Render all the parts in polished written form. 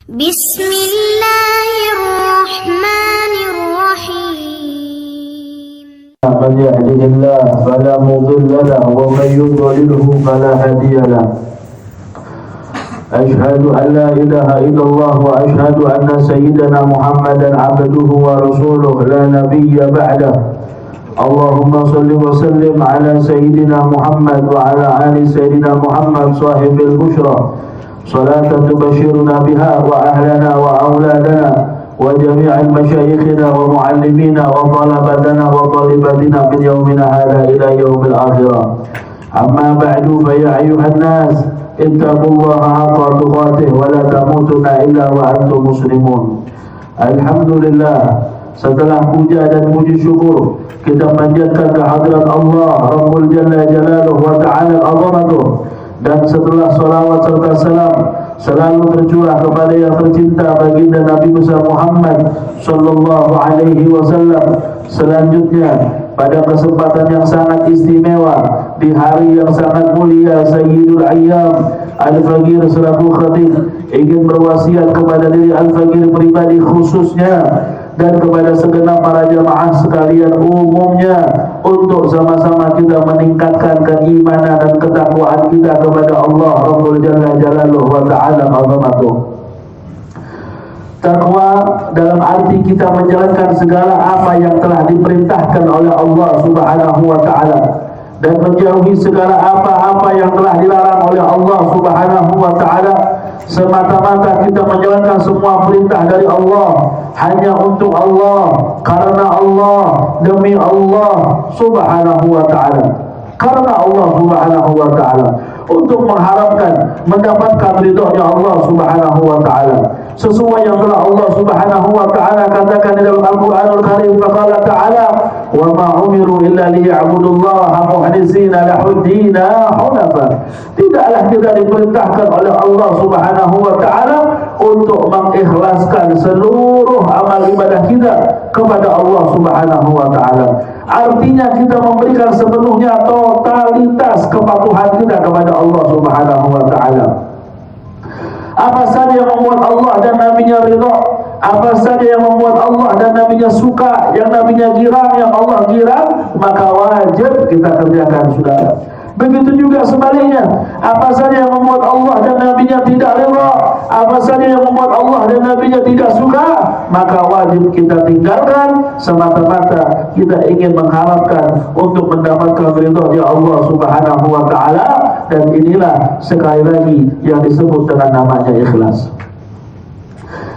Bismillahirrahmanirrahim. من يهده الله فلا مضل له ومن يضلله فلا هادي له. أشهد أن لا إله إلا الله وأشهد أن سيدنا محمدا عبده ورسوله لا نبي بعده. اللهم صل وسلم على سيدنا محمد وعلى آل سيدنا محمد صاحب البشرى صلاة تبشرنا بها وأهلنا وأولادنا وجميع مشايخنا ومعلمينا وطلبتنا وطالباتنا من يومنا هذا إلى يوم الآخرة. أما بعد فيا أيها الناس اتقوا الله حق تقاته ولا تموتن إلا وأنتم مسلمون. Alhamdulillah, setelah puja dan puji syukur kita panjatkan kehadirat Allah Rabbul Jalla Jalaluhu wa Ta'ala Azamatuh, dan setelah salawat serta salam selalu tercurah kepada yang tercinta baginda Nabi besar Muhammad sallallahu alaihi wasallam. Selanjutnya, pada kesempatan yang sangat istimewa di hari yang sangat mulia Sayyidul Ayyam, Al-Faqir selaku khatib ingin berwasiat kepada diri Al-Faqir pribadi khususnya dan kepada segenap para jamaah sekalian umumnya untuk sama-sama kita meningkatkan keimanan dan ketakwaan kita kepada Allah Rabbul Jalla Jalaluhu wa Ta'ala Azamatuh. Takwa dalam arti kita menjalankan segala apa yang telah diperintahkan oleh Allah Subhanahu wa Ta'ala dan menjauhi segala apa-apa yang telah dilarang oleh Allah Subhanahu wa Ta'ala. Semata-mata kita menjalankan semua perintah dari Allah hanya untuk Allah, karena Allah, demi Allah Subhanahu wa Ta'ala, karena Allah Subhanahu wa Ta'ala, untuk mengharapkan mendapatkan ridhonya Allah Subhanahu wa Ta'ala, sesuai yang telah Allah Subhanahu wa Ta'ala katakan di dalam Al-Qur'anul Karim. Faqala ta'ala wa ma umiru illa liya'budullaha mukhlisina lahud-din hunafa. Tidaklah kita diperintahkan oleh Allah Subhanahu wa Ta'ala untuk mengikhlaskan seluruh amal ibadah kita kepada Allah Subhanahu wa Ta'ala. Artinya kita memberikan sepenuhnya totalitas kepatuhan kita kepada Allah Subhanahu wa Ta'ala. Apa saja yang membuat Allah dan Nabi-Nya ridha, apa saja yang membuat Allah dan Nabi-Nya suka, yang Nabi-Nya girang, yang Allah girang, maka wajib kita kerjakan, saudara. Begitu juga sebaliknya, apa saja yang membuat Allah dan Nabi-Nya tidak ridha, apa saja yang membuat Allah dan Nabi-Nya tidak suka, maka wajib kita tinggalkan, semata-mata kita ingin mengharapkan untuk mendapatkan ridha Allah Subhanahu wa Ta'ala. Dan inilah sekali lagi yang disebut dengan namanya ikhlas.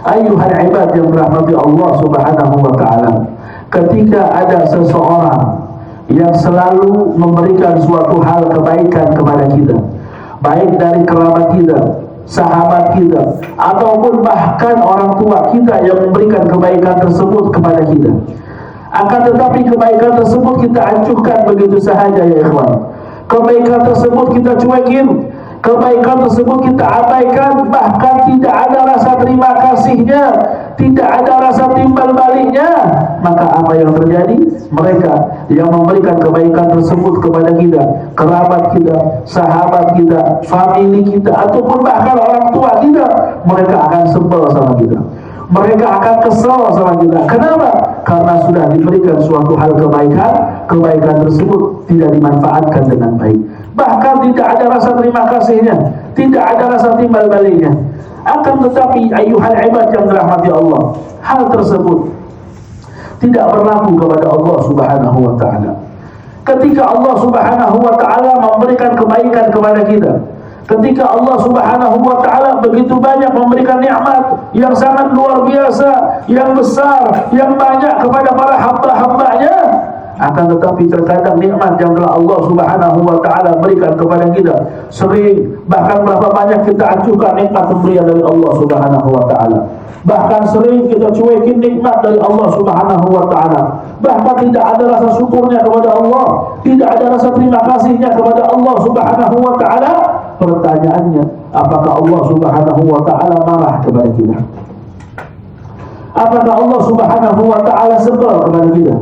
Ayyuhal ibad yang dirahmati Allah Subhanahu wa Ta'ala, ketika ada seseorang yang selalu memberikan suatu hal kebaikan kepada kita, baik dari kerabat kita, sahabat kita, ataupun bahkan orang tua kita yang memberikan kebaikan tersebut kepada kita, akan tetapi kebaikan tersebut kita acuhkan begitu sahaja, ya ikhwan. Kebaikan tersebut kita cuekin, kebaikan tersebut kita abaikan, bahkan tidak ada rasa terima kasihnya, tidak ada rasa timbal baliknya. Maka apa yang terjadi? Mereka yang memberikan kebaikan tersebut kepada kita, kerabat kita, sahabat kita, famili kita, ataupun bahkan orang tua kita, mereka akan sebel sama kita, mereka akan kesal sama kita. Kenapa? Karena sudah diberikan suatu hal kebaikan, kebaikan tersebut tidak dimanfaatkan dengan baik, bahkan tidak ada rasa terima kasihnya, tidak ada rasa timbal baliknya. Akan tetapi ayyuhal ibad yang dirahmati Allah, hal tersebut tidak berlaku kepada Allah Subhanahu wa Ta'ala. Ketika Allah Subhanahu wa Ta'ala memberikan kebaikan kepada kita, ketika Allah Subhanahu wa Ta'ala begitu banyak memberikan nikmat yang sangat luar biasa, yang besar, yang banyak kepada para hamba-hambanya, akan tetapi terkadang nikmat yang telah Allah Subhanahu wa Ta'ala berikan kepada kita sering, bahkan berapa banyak kita acuhkan nikmat pemberian dari Allah Subhanahu wa Ta'ala, bahkan sering kita cuekin nikmat dari Allah Subhanahu wa Ta'ala, bahkan tidak ada rasa syukurnya kepada Allah, tidak ada rasa terima kasihnya kepada Allah Subhanahu wa Ta'ala. Pertanyaannya, apakah Allah Subhanahu wa Ta'ala marah kepada kita? Apakah Allah Subhanahu wa Ta'ala sebel kepada kita?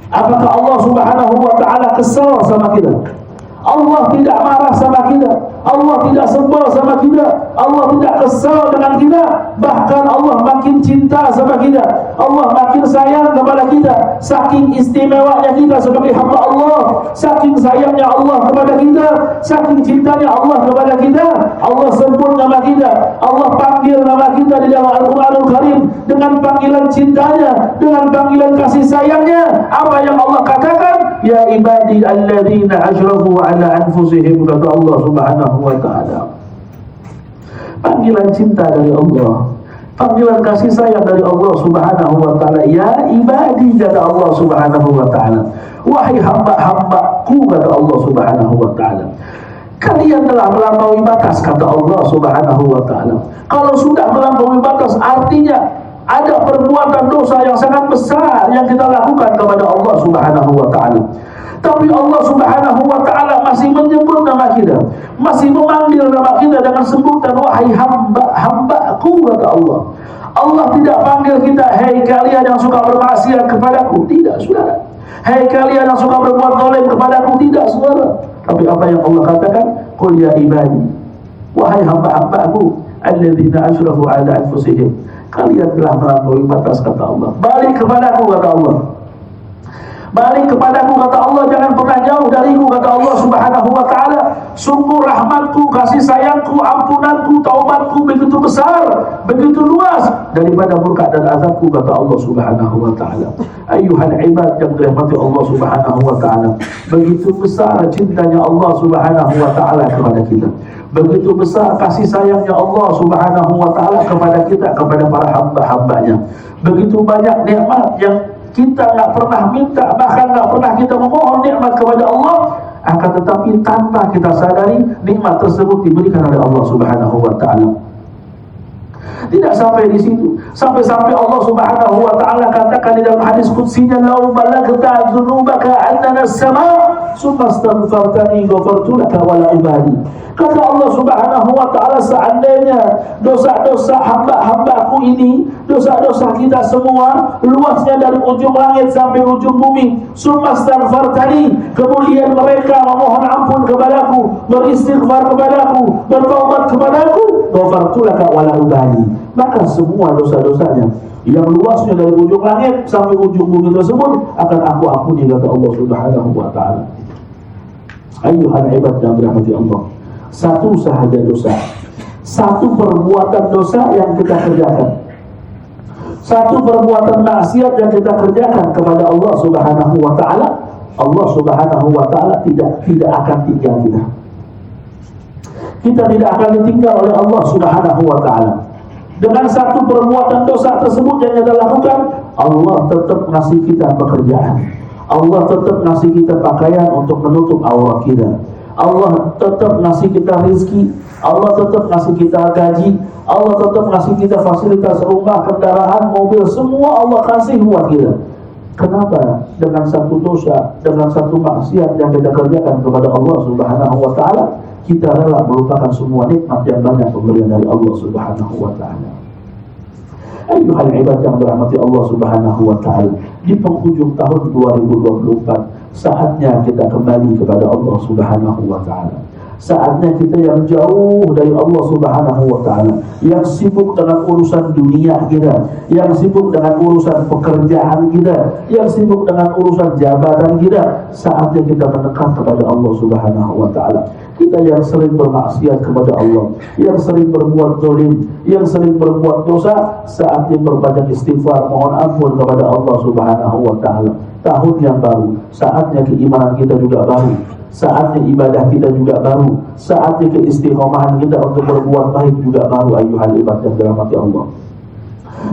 Apakah Allah Subhanahu wa Ta'ala kesal sama kita? Allah tidak marah sama kita, Allah tidak sebel sama kita, Allah tidak kesal dengan kita, bahkan Allah makin cinta sama kita, Allah makin sayang kepada kita. Saking istimewanya kita sebagai hamba Allah, saking sayangnya Allah kepada kita, saking cintanya Allah kepada kita, Allah sebut nama kita, Allah panggil nama kita di dalam Al-Quranul Karim dengan panggilan cintanya, dengan panggilan kasih sayangnya. Apa yang Allah katakan? Ya ibadi alladzina asyrafu ala anfusihim, kata Allah Subhanahu wa ta'ala. Panggilan cinta dari Allah, panggilan kasih sayang dari Allah Subhanahu wa ta'ala. Ya ibadi, kata Allah Subhanahu wa ta'ala, wahai hamba-hambaku, kata Allah Subhanahu wa ta'ala, kalian telah melampaui batas, kata Allah Subhanahu wa ta'ala. Kalau sudah melampaui batas, artinya ada perbuatan dosa yang sangat besar yang kita lakukan kepada Allah Subhanahu wa ta'ala. Tapi Allah Subhanahu wa ta'ala masih menyebut nama kita, masih memanggil nama kita dengan sebutan wahai hamba-hambaku, kata Allah. Allah tidak panggil kita, hei kalian yang suka bermaksiat kepadaku, tidak, saudara. Hei kalian yang suka berbuat zalim kepadaku, tidak, saudara. Tapi apa yang Allah katakan? Qul ya ibadi, wahai hamba-hambaku alladzina asyrafu ala anfusihim, kalian telah melampaui batas, kata Allah. Balik kepadaku, kata Allah. Balik kepadaku, kata Allah. Jangan pernah jauh dariku, kata Allah Subhanahu wa ta'ala. Sungguh rahmatku, kasih sayangku, ampunanku, taubatku begitu besar, begitu luas daripada murka dan azabku, kata Allah Subhanahu wa ta'ala. Ayyuhal ibad yang dirahmati Allah Subhanahu wa ta'ala, begitu besar cintanya Allah Subhanahu wa ta'ala kepada kita, begitu besar kasih sayangnya Allah Subhanahu wa ta'ala kepada kita, kepada para hamba-hambanya. Begitu banyak nikmat yang kita nggak pernah minta, bahkan nggak pernah kita memohon nikmat kepada Allah, akan tetapi tanpa kita sadari nikmat tersebut diberikan oleh Allah Subhanahu wa ta'ala. Tidak sampai di situ, sampai-sampai Allah Subhanahu wa ta'ala katakan di dalam hadis qudsinya, "Lau balagta dzunubaka annana as-sama' summa astaghfartani ghafartu laka wa la ibadi." Kata Allah Subhanahu wa ta'ala, seandainya dosa-dosa hamba-hambaku ini, dosa-dosa kita semua luasnya dari ujung langit sampai ujung bumi, summa astaghfartani, kemudian mereka memohon ampun kepadaku, beristighfar kepadaku, bertaubat kepadaku, ghafartu laka wa la ibadi, maka semua dosa-dosanya yang luasnya dari ujung langit sampai ujung bumi tersebut akan aku ampuni, kata Allah Subhanahu wa ta'ala. Ayyuhal ibad yang dirahmati Allah, satu sahaja dosa, satu perbuatan dosa yang kita kerjakan, satu perbuatan maksiat yang kita kerjakan kepada Allah Subhanahu wa ta'ala, Allah Subhanahu wa ta'ala tidak akan tinggal kita. Kita tidak akan ditinggal oleh Allah Subhanahu wa ta'ala. Dengan satu perbuatan dosa tersebut yang kita lakukan, Allah tetap ngasih kita pekerjaan, Allah tetap ngasih kita pakaian untuk menutup aurat kita, Allah tetap ngasih kita rezeki, Allah tetap ngasih kita gaji, Allah tetap ngasih kita fasilitas rumah, kendaraan, mobil, semua Allah kasih buat kita. Kenapa? Dengan satu dosa, dengan satu maksiat yang kita kerjakan kepada Allah Subhanahu wa ta'ala, kita rela melupakan semua nikmat yang banyak pemberian dari Allah Subhanahu wa ta'ala. Ayyuhal ibad yang dirahmati Allah Subhanahu wa ta'ala, di penghujung tahun 2024, saatnya kita kembali kepada Allah Subhanahu wa ta'ala. Saatnya kita yang jauh dari Allah Subhanahu wa ta'ala, yang sibuk dengan urusan dunia kita, yang sibuk dengan urusan pekerjaan kita, yang sibuk dengan urusan jabatan kita, saatnya kita mendekat kepada Allah Subhanahu wa ta'ala. Kita yang sering bermaksiat kepada Allah, yang sering berbuat zalim, yang sering berbuat dosa, saatnya berbanyak istighfar, mohon ampun kepada Allah Subhanahu wa ta'ala. Tahun yang baru, saatnya keimanan kita juga baru, saatnya ibadah kita juga baru, saatnya keistiqomahan kita untuk berbuat baik juga baru. Ayyuhal ibad yang dirahmati Allah,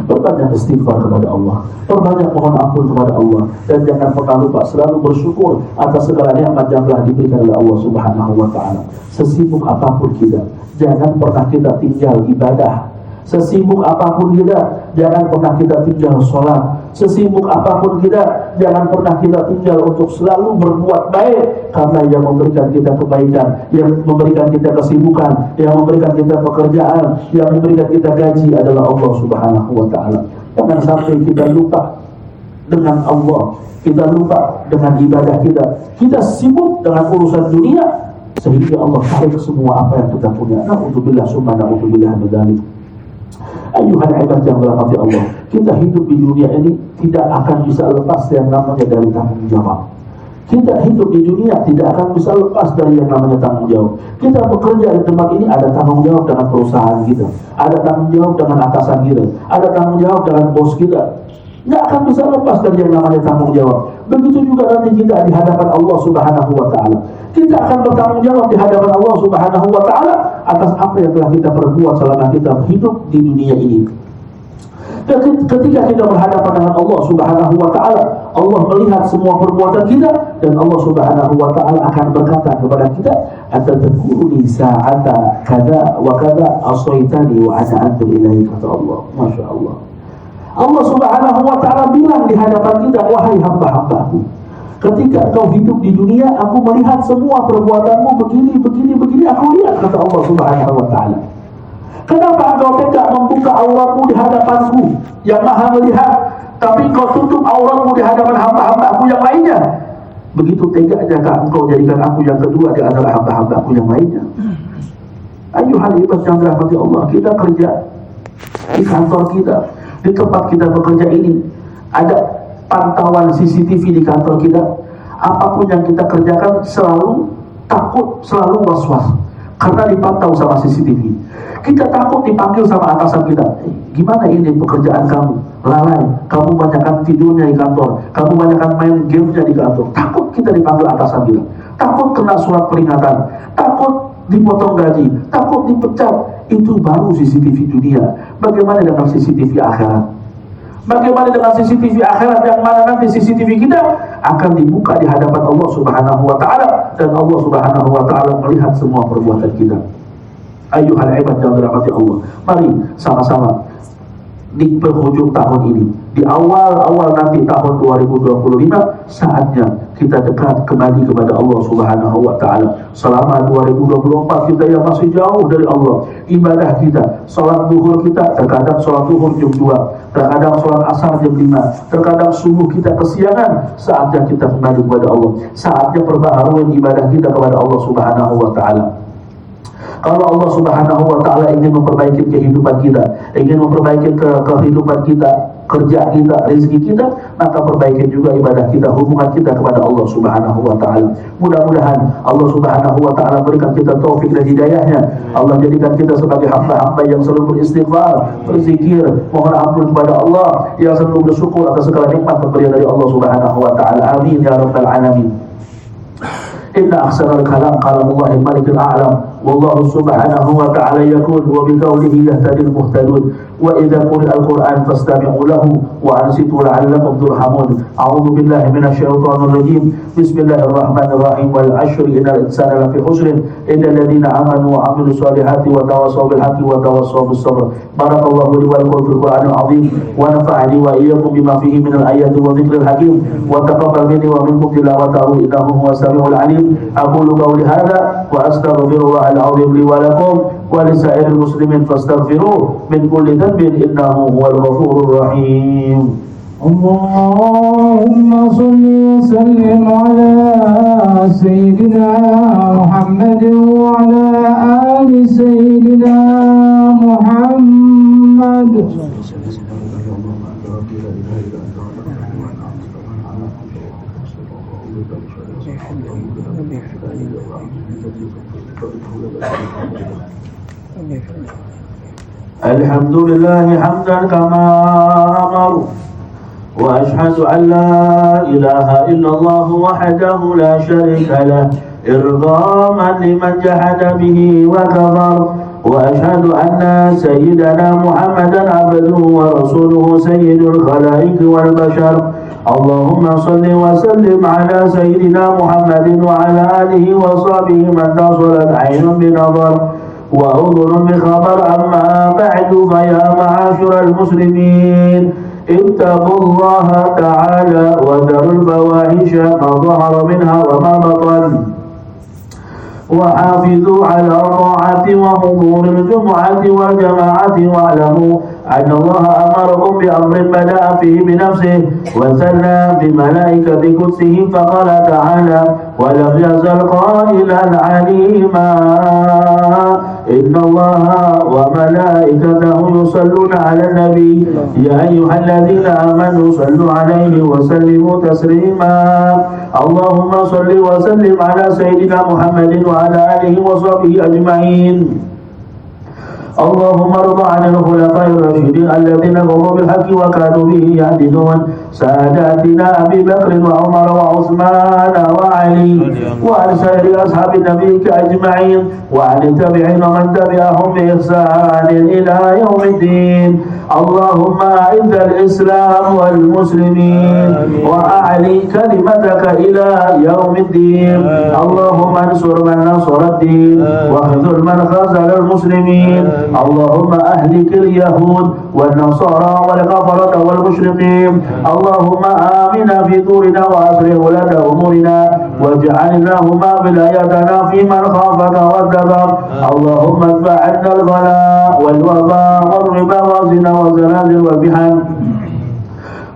perbanyak istighfar kepada Allah, perbanyak mohon ampun kepada Allah, dan jangan pernah lupa selalu bersyukur atas segala nikmat yang telah diberikan oleh Allah Subhanahu wa ta'ala. Sesibuk apapun kita, jangan pernah kita tinggal ibadah. Sesibuk apapun kita, jangan pernah kita tinggal sholat. Sesibuk apapun kita, jangan pernah kita tinggal untuk selalu berbuat baik, karena yang memberikan kita kebaikan, yang memberikan kita kesibukan, yang memberikan kita pekerjaan, yang memberikan kita gaji adalah Allah Subhanahu wa ta'ala. Jangan sampai kita lupa dengan Allah, kita lupa dengan ibadah kita, kita sibuk dengan urusan dunia sehingga Allah tarik semua apa yang kita punya. Na'udzubillah summa na'udzubillah min dzalik. Ayuhan ibad yang dirahmati Allah, kita hidup di dunia ini tidak akan bisa lepas yang namanya dari tanggung jawab. Kita hidup di dunia tidak akan bisa lepas dari yang namanya tanggung jawab. Kita bekerja di tempat ini ada tanggung jawab dengan perusahaan kita, ada tanggung jawab dengan atasan kita, ada tanggung jawab dengan bos kita. Nggak akan bisa lepas dari yang namanya tanggung jawab. Begitu juga nanti kita di hadapan Allah Subhanahu wa Ta'ala. Kita akan bertanggung jawab di hadapan Allah Subhanahu wa Ta'ala atas apa yang telah kita perbuat selama kita hidup di dunia ini. Ketika kita berhadapan dengan Allah Subhanahu wa Ta'ala, Allah melihat semua perbuatan kita dan Allah Subhanahu wa Ta'ala akan berkata kepada kita, "Atadhkuruni sa'ata kada wa kada asaitani wa ana antu ilaihi," kata Allah. Masya Allah. Allah Subhanahu wa Ta'ala bilang di hadapan kita, "Wahai hamba-hambaku, ketika kau hidup di dunia, aku melihat semua perbuatanmu begini, aku lihat," kata Allah Subhanahu wa Ta'ala. "Kenapa engkau tidak membuka auratmu di hadapanku yang maha melihat, tapi engkau tutup auratmu di hadapan hamba-hambaku yang lainnya? Begitu tegaknya engkau jadikan aku yang kedua di antara hamba-hambaku yang lainnya?" Ayuhal ibad yang dirahmati Allah, kita kerja di kantor kita, di tempat kita bekerja ini, ada pantauan CCTV di kantor kita. Apapun yang kita kerjakan selalu takut, selalu was-was karena dipantau sama CCTV. Kita takut dipanggil sama atasan kita, "Gimana ini pekerjaan kamu? Lalai, kamu banyakkan tidurnya di kantor, kamu banyakkan main gamenya di kantor." Takut kita dipanggil atasan kita, takut kena surat peringatan, takut dipotong gaji, takut dipecat. Itu baru CCTV dunia. Bagaimana dengan CCTV akhirat? Bagaimana dengan CCTV akhirat yang mana nanti CCTV kita akan dibuka di hadapan Allah Subhanahu wa Ta'ala dan Allah Subhanahu wa Ta'ala melihat semua perbuatan kita. Ayuhal ibad yang dirahmati Allah, mari sama-sama di penghujung tahun ini, di awal-awal nanti tahun 2025, saatnya kita dekat kembali kepada Allah Subhanahu wa Ta'ala. Selama 2024 kita yang masih jauh dari Allah, ibadah kita, sholat duhur kita, terkadang sholat duhur jam 2, terkadang sholat asar jam 5, terkadang subuh kita kesiangan. Saatnya kita kembali kepada Allah, saatnya perbaharuan ibadah kita kepada Allah Subhanahu wa Ta'ala. Kalau Allah Subhanahu wa Ta'ala ingin memperbaiki kehidupan kita, ingin memperbaiki kehidupan kita, kerja kita, rezeki kita, maka perbaiki juga ibadah kita, hubungan kita kepada Allah Subhanahu wa Ta'ala. Mudah-mudahan Allah Subhanahu wa Ta'ala berikan kita taufik dan hidayahnya. Allah jadikan kita sebagai hamba-hamba yang selalu beristighfar, berzikir, mohon ampun kepada Allah, yang selalu bersyukur atas segala nikmat pemberian dari Allah Subhanahu wa Ta'ala. Amin ya rabbal alamin. Inna ahsanal kalam kalamullahil malikil a'lam, wallahu subhanahu wa ta'ala yakun, wa biqawlihi yahtadil muhtadun, wa idha quri'al Qur'an fastami'u lahu wa ansitu la'allakum turhamun. A'udhu billahi minasyaitonir rajim. Bismillahirrahmanirrahim. Wal 'ashri innal insana lafi khusrin illa alladhina amanu wa 'amilus solihati wa tawassaw bil haqqi wa tawassaw bis sabr. Barakallahu li wa lakum fil Qur'anil 'azim wa nafa'ani wa iyyakum bima fihi minal ayati wa dhikril hakim wa taqabbal minni wa minkum tilawatahu innahu huwas samiul 'alim. أقول قولي هذا وأستغفر الله العظيم لي ولكم ولسائر المسلمين فاستغفروه من كل ذنب إنه هو الغفور الرحيم. اللهم صل وسلم على سيدنا محمد وعلى آل سيدنا محمد. الحمد لله حمدا كما أمر وأشهد أن لا إله إلا الله وحده لا شريك له إرغاما لمن جحد به وكفر وأشهد أن سيدنا محمدا عبده ورسوله سيد الخلائق والبشر. اللهم صل وسلم على سيدنا محمد وعلى آله وصحبه من تصلت عين بنظر وأذن بخبر. أما بعد فيا معاشر المسلمين اتقوا الله تعالى وذروا الفواحش ما ظهر منها وما بطن وحافظوا على الطاعة وحضور الجمعة والجماعة واعلموا أن الله أمركم بأمر بدأ فيه بنفسه وثنى بملائكة قدسه فقال تعالى ولم يزل قائلا عليما إن الله وملائكته يصلون على النبي يا أيها الذين آمنوا صلوا عليه وسلموا تسليما اللهم صل وسلم على سيدنا محمد وعلى آله وصحبه أجمعين اللهم ارض عن الخلفاء الراشدين الذين قاموا بالحق وكانوا به يهددون ساداتنا أبي بكر وعمر وعثمان وعلي وعن سائر أصحاب نبيك أجمعين وعن التابعين ومن تبعهم بإحسان إلى يوم الدين اللهم أعز الإسلام والمسلمين وأعلي كلمتك إلى يوم الدين اللهم انصر من نصر الدين واخذل من خذل المسلمين اللهم أهلك اليهود والنصارى والكفرة والمشركين اللهم آمنا في دورنا وأصلح ولاة أمورنا واجعل اللهم ولايتنا في من خافك واتقاك اللهم ادفع عنا البلاء والوباء والربا والزنا والزلازل والمحن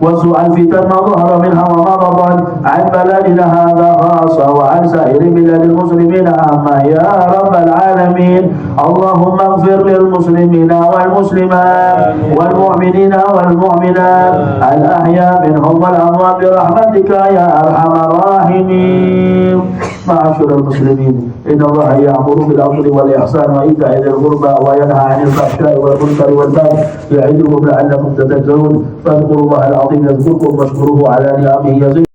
وسوء الفتن ما ظهر منها وما بطن عن بلدنا هذا خاصة وعن سائر بلاد المسلمين عامة يا رب العالمين اللهم اغفر للمسلمين والمسلمات والمؤمنين والمؤمنات الأحياء منهم والأموات برحمتك يا أرحم الراحمين معاشر المسلمين إن الله يأمر بالعدل والإحسان وإيتاء ذي القربى وينهى عن الفحشاء والمنكر والبغي يعظكم لعلكم تذكرون فاذكروا الله العظيم يذكركم واشكروه على نعمه يزدكم